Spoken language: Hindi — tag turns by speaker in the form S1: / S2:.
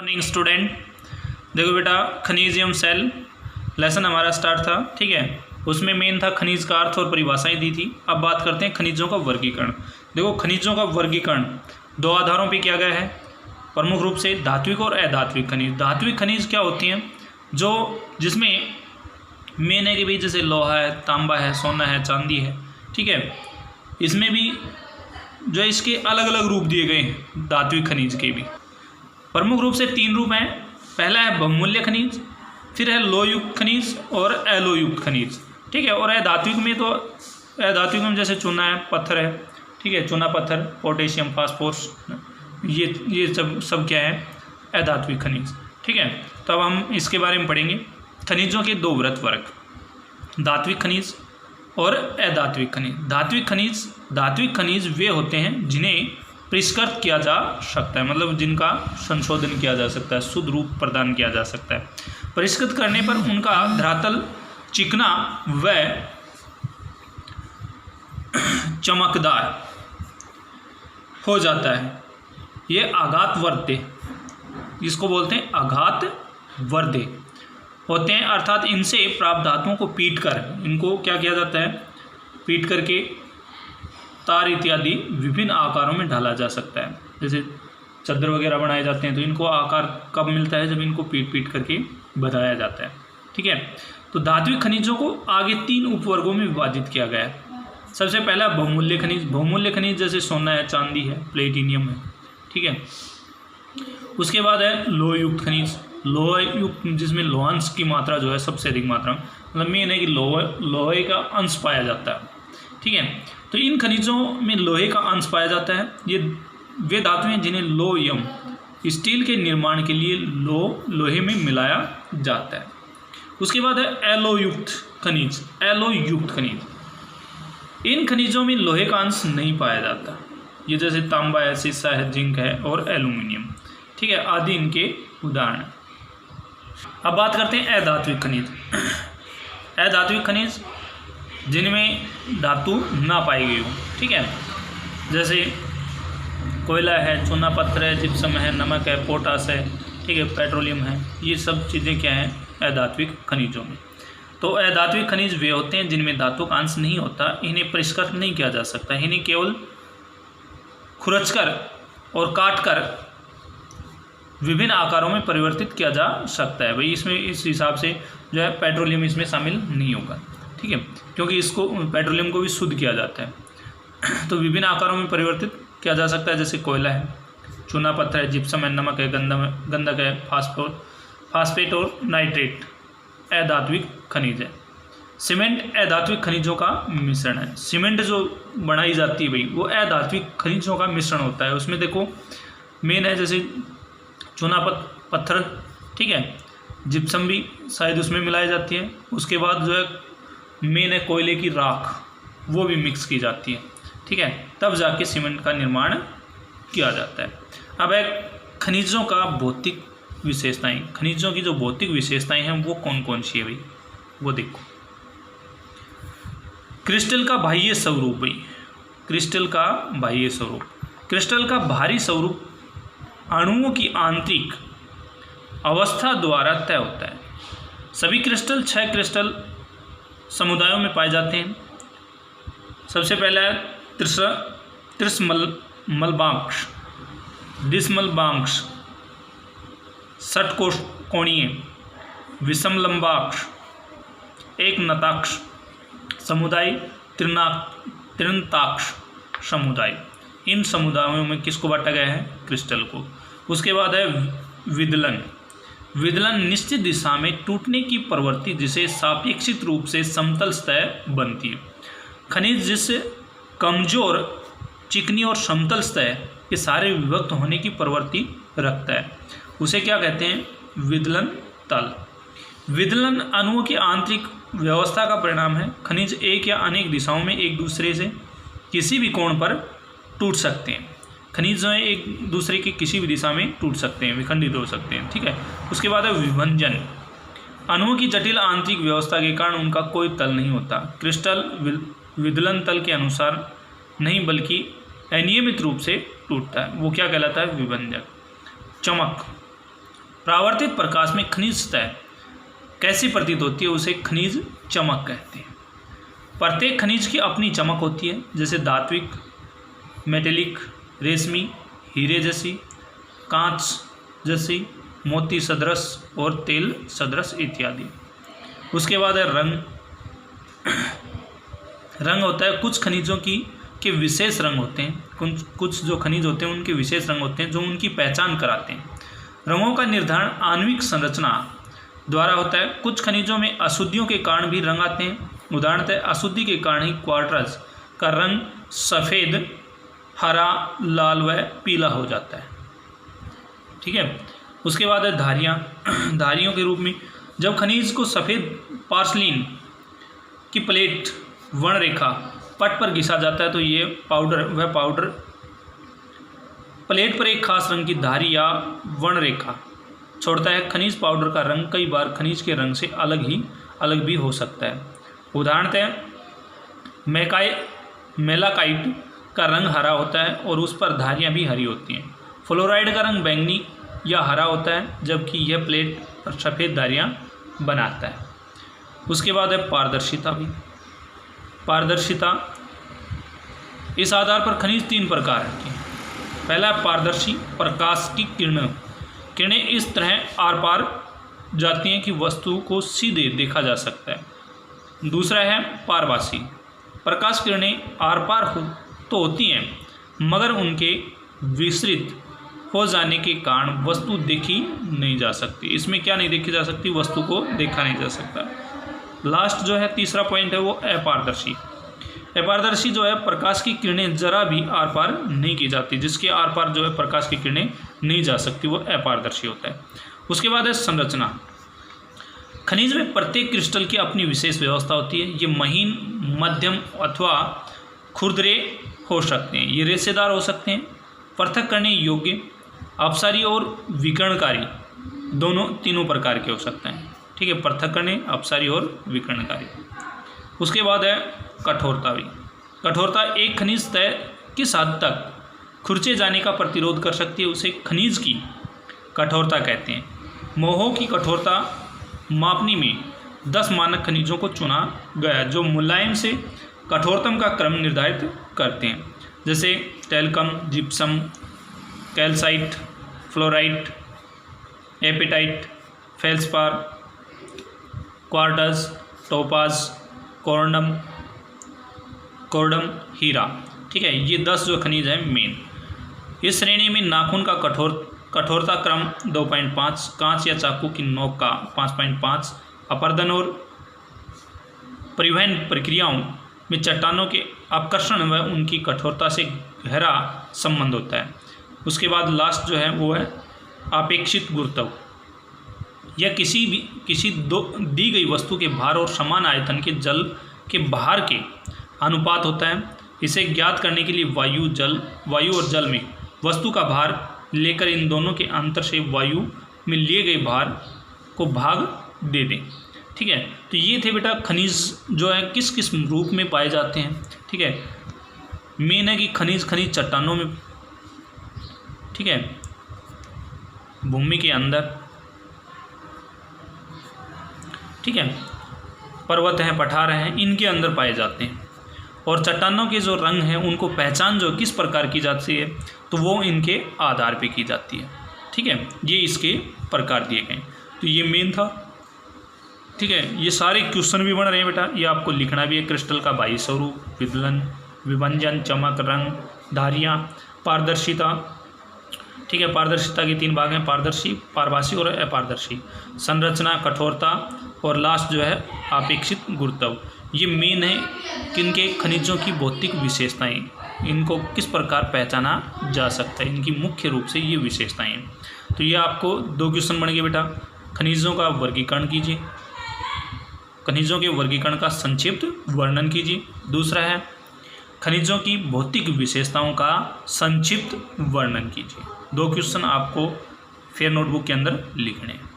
S1: Morning student. देखो बेटा, खनिज एवं सेल लेसन हमारा स्टार्ट था, ठीक है। उसमें मेन था खनिज का अर्थ और परिभाषाएं दी थी। अब बात करते हैं खनिजों का वर्गीकरण। देखो, खनिजों का वर्गीकरण दो आधारों पे किया गया है, प्रमुख रूप से धात्विक और अधात्विक खनिज। धात्विक खनिज क्या होती हैं? जिसमें मेन है कि भाई जैसे लोहा है, तांबा है, सोना है, चांदी है, ठीक है। इसमें भी जो इसके अलग अलग रूप दिए गए हैं धात्विक खनिज के भी। प्रमुख रूप से तीन रूप हैं। पहला है बहुमूल्य खनिज, फिर है लोहयुक्त खनिज और अलोहयुक्त खनिज, ठीक है। और अधात्विक में जैसे चूना है, पत्थर है, ठीक है, चूना पत्थर, पोटेशियम, फास्फोरस, ये सब क्या है? अधात्विक खनिज, ठीक है। तो अब हम इसके बारे में पढ़ेंगे। खनिजों के दो वृत्त वर्ग, धात्विक खनिज और अधात्विक खनिज। धात्विक खनिज वे होते हैं जिन्हें परिष्कृत किया जा सकता है, मतलब जिनका संशोधन किया जा सकता है, शुद्ध रूप प्रदान किया जा सकता है। परिष्कृत करने पर उनका धरातल चिकना व चमकदार हो जाता है। ये आघात वर्त्य, जिसको बोलते हैं आघात वर्त्य होते हैं, अर्थात इनसे प्राप्त धातुओं को पीट कर इनको क्या किया जाता है? पीट करके तार इत्यादि विभिन्न आकारों में ढाला जा सकता है। जैसे चादर वगैरह बनाए जाते हैं तो इनको आकार कब मिलता है? जब इनको पीट करके बनाया जाता है, ठीक है। तो धात्विक खनिजों को आगे तीन उपवर्गों में विभाजित किया गया है। सबसे पहला बहुमूल्य खनिज। बहुमूल्य खनिज जैसे सोना है, चांदी है, प्लेटिनियम है, ठीक है। उसके बाद है लोहयुक्त खनिज। लोहयुक्त जिसमें लोहांश की मात्रा जो है सबसे अधिक मात्रा, मतलब मेन है कि लोहे का अंश पाया जाता है, ठीक है। तो इन खनिजों में लोहे का अंश पाया जाता है। ये वे धातु हैं जिन्हें लोहयम स्टील के निर्माण के लिए लोहे में मिलाया जाता है। उसके बाद है एलोयुक्त खनिज। इन खनिजों में लोहे का अंश नहीं पाया जाता। ये जैसे तांबा है, सीसा है, जिंक है और एल्यूमिनियम, ठीक है, आदि इनके उदाहरण हैं। अब बात करते हैं अधात्विक खनिज। अधात्विक खनिज जिनमें धातु ना पाई गई हो, ठीक है। जैसे कोयला है, चूना पत्थर है, जिप्सम है, नमक है, पोटास है, ठीक है, पेट्रोलियम है। ये सब चीज़ें क्या हैं? अधात्विक खनिजों में। तो अधात्विक खनिज वे होते हैं जिनमें धातु का अंश नहीं होता, इन्हें परिष्कृत नहीं किया जा सकता, इन्हें केवल खुरचकर और काटकर विभिन्न आकारों में परिवर्तित किया जा सकता है। भाई इसमें इस हिसाब से जो है पेट्रोलियम इसमें शामिल नहीं होगा, ठीक है, क्योंकि इसको पेट्रोलियम को भी शुद्ध किया जाता है। तो विभिन्न आकारों में परिवर्तित किया जा सकता है, जैसे कोयला है, चूना पत्थर है, जिप्सम है, नमक है, गंधक है, फास्फेट और नाइट्रेट अधात्विक खनिज है। सीमेंट अधात्विक खनिजों का मिश्रण है। सीमेंट जो बनाई जाती है भाई वो अधात्विक खनिजों का मिश्रण होता है। उसमें देखो मेन है जैसे चूना पत्थर, ठीक है, जिप्सम भी शायद उसमें मिलाई जाती है। उसके बाद जो है मेन है कोयले की राख, वो भी मिक्स की जाती है, ठीक है, तब जाके सीमेंट का निर्माण किया जाता है। अब एक खनिजों का भौतिक विशेषताएं, खनिजों की जो भौतिक विशेषताएं हैं वो कौन कौन सी है भाई, वो देखो। क्रिस्टल का बाह्य स्वरूप भाई, क्रिस्टल का बाह्य स्वरूप, क्रिस्टल का बाहरी स्वरूप अणुओं की आंतरिक अवस्था द्वारा तय होता है। सभी क्रिस्टल 6 क्रिस्टल समुदायों में पाए जाते हैं। सबसे पहला है त्रिस्मलबांक्ष, डिस्मलबांक्ष, षटकोणीय, विषमलंबाक्ष, एक नताक्ष समुदाय, त्रिनताक्ष समुदाय। इन समुदायों में किसको बांटा गया है? क्रिस्टल को। उसके बाद है विदलन निश्चित दिशा में टूटने की प्रवृत्ति जिसे सापेक्षित रूप से समतल सतह बनती है। खनिज जिससे कमजोर, चिकनी और समतल सतह के सारे विभक्त होने की प्रवृत्ति रखता है, उसे क्या कहते हैं? विदलन तल। विदलन अणुओं की आंतरिक व्यवस्था का परिणाम है। खनिज एक या अनेक दिशाओं में एक दूसरे से किसी भी कोण पर टूट सकते हैं। खनिज जो है एक दूसरे की किसी भी दिशा में टूट सकते हैं, विखंडित हो सकते हैं, ठीक है। उसके बाद है विभंजन। अणुओं की जटिल आंतरिक व्यवस्था के कारण उनका कोई तल नहीं होता। क्रिस्टल विदलन तल के अनुसार नहीं बल्कि अनियमित रूप से टूटता है, वो क्या कहलाता है? विभंजक। चमक, परावर्तित प्रकाश में खनिज सतह कैसी प्रतीत होती है, उसे खनिज चमक कहते हैं। प्रत्येक खनिज की अपनी चमक होती है, जैसे धात्विक, मेटेलिक, रेशमी, हीरे जैसी, कांच जैसी, मोती सदृश और तेल सदृश इत्यादि। उसके बाद है रंग। रंग होता है कुछ खनिजों के विशेष रंग होते हैं, कुछ जो खनिज होते हैं उनके विशेष रंग होते हैं जो उनकी पहचान कराते हैं। रंगों का निर्धारण आणविक संरचना द्वारा होता है। कुछ खनिजों में अशुद्धियों के कारण भी रंग आते हैं। उदाहरणतः अशुद्धि के कारण ही क्वार्ट्ज का रंग सफ़ेद, हरा, लाल व पीला हो जाता है। ठीक है। उसके बाद है धारियाँ। धारियों के रूप में जब खनिज को सफ़ेद पार्सलिन की प्लेट वर्णरेखा पट पर घिसा जाता है तो ये पाउडर प्लेट पर एक खास रंग की धारी या वर्णरेखा छोड़ता है। खनिज पाउडर का रंग कई बार खनिज के रंग से अलग भी हो सकता है। उदाहरणतः मेलाकाइट का रंग हरा होता है और उस पर धारियाँ भी हरी होती हैं। फ्लोराइड का रंग बैंगनी या हरा होता है जबकि यह प्लेट पर सफ़ेद धारियाँ बनाता है। उसके बाद है पारदर्शिता भी। पारदर्शिता, इस आधार पर खनिज 3 प्रकार की। पहला है पारदर्शी प्रकाश की किरणें इस तरह आर पार जाती हैं कि वस्तु को सीधे देखा जा सकता है। दूसरा है पारभासी। प्रकाश किरणें आर पार तो होती हैं मगर उनके विस्तृत हो जाने के कारण वस्तु देखी नहीं जा सकती। इसमें क्या नहीं देखी जा सकती, वस्तु को देखा नहीं जा सकता। लास्ट जो है तीसरा पॉइंट है वो अपारदर्शी। अपारदर्शी जो है प्रकाश की किरणें जरा भी आर पार नहीं की जाती, जिसके आर पार जो है प्रकाश की किरणें नहीं जा सकती, वो अपारदर्शी होता है। उसके बाद है संरचना। खनिज में प्रत्येक क्रिस्टल की अपनी विशेष व्यवस्था होती है। ये महीन, मध्यम अथवा खुरदरे हो सकते हैं। ये रेशेदार हो सकते हैं, पृथक करने योग्य, अपसारी और विकर्णकारी तीनों प्रकार के हो सकते हैं। ठीक है, पृथक करने, अपसारी और विकर्णकारी। उसके बाद है कठोरता भी। कठोरता एक खनिज तय किस हद तक खुरचे जाने का प्रतिरोध कर सकती है उसे खनिज की कठोरता कहते हैं। मोहों की कठोरता मापनी में 10 मानक खनिजों को चुना गया है जो मुलायम से कठोरतम का क्रम निर्धारित करते हैं, जैसे talcum, gypsum, calcite, fluorite, apatite, feldspar, quartz, topaz, corundum, हीरा। ठीक है, ये 10 जो खनिज हैं मेन। इस श्रेणी में नाखून का कठोरता क्रम 2.5, कांच या चाकू की नोक का 5.5, अपर्दन और परिवहन प्रक्रियाओं में चट्टानों के आकर्षण व उनकी कठोरता से गहरा संबंध होता है। उसके बाद लास्ट जो है वो है आपेक्षित गुरुत्व। यह किसी दी गई वस्तु के भार और समान आयतन के जल के भार के अनुपात होता है। इसे ज्ञात करने के लिए वायु और जल में वस्तु का भार लेकर इन दोनों के अंतर से वायु में लिए गए भार को भाग दे दें। ठीक है, तो ये थे बेटा खनिज जो है किस किस रूप में पाए जाते हैं। ठीक है, मेन है कि खनिज चट्टानों में, ठीक है, भूमि के अंदर, ठीक है, पर्वत हैं, पठार हैं, इनके अंदर पाए जाते हैं। और चट्टानों के जो रंग हैं उनको पहचान जो किस प्रकार की जाती है तो वो इनके आधार पे की जाती है। ठीक है, ये इसके प्रकार दिए गए। तो ये मेन था। ठीक है, ये सारे क्वेश्चन भी बन रहे हैं बेटा, ये आपको लिखना भी है। क्रिस्टल का बाह्य स्वरूप, विभंजन, चमक, रंग, धारियाँ, पारदर्शिता। ठीक है, पारदर्शिता के 3 भाग हैं, पारदर्शी, पारभासी और अपारदर्शी। संरचना, कठोरता और लास्ट जो है आपेक्षित गुरुत्व। ये मेन है किनके खनिजों की भौतिक विशेषताएं, इनको किस प्रकार पहचाना जा सकता है, इनकी मुख्य रूप से ये विशेषताएं हैं। तो ये आपको 2 क्वेश्चन बन गए बेटा। खनिजों का वर्गीकरण कीजिए, खनिजों के वर्गीकरण का संक्षिप्त वर्णन कीजिए। दूसरा है खनिजों की भौतिक विशेषताओं का संक्षिप्त वर्णन कीजिए। 2 क्वेश्चन आपको फेयर नोटबुक के अंदर लिखने हैं।